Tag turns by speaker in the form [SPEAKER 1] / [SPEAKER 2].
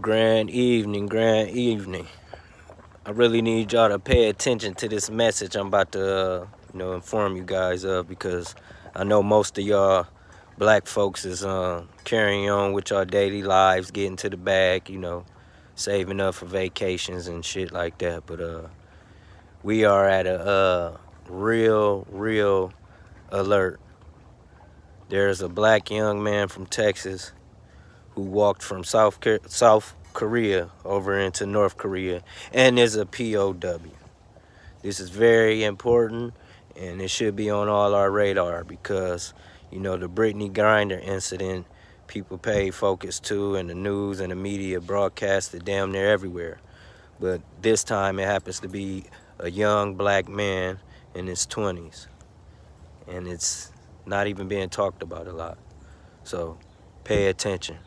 [SPEAKER 1] Grand evening, grand evening. I really need y'all to pay attention to this message I'm about to, inform you guys of, because I know most of y'all black folks is carrying on with y'all daily lives, getting to the bag, saving up for vacations and shit like that. But we are at a real alert. There's a black young man from Texas who walked from South Korea over into North Korea and is a POW. This is very important, and it should be on all our radar because, the Brittany Griner incident, people pay focus to, and the news and the media broadcast it damn near everywhere. But this time it happens to be a young black man in his 20s, and it's not even being talked about a lot. So pay attention.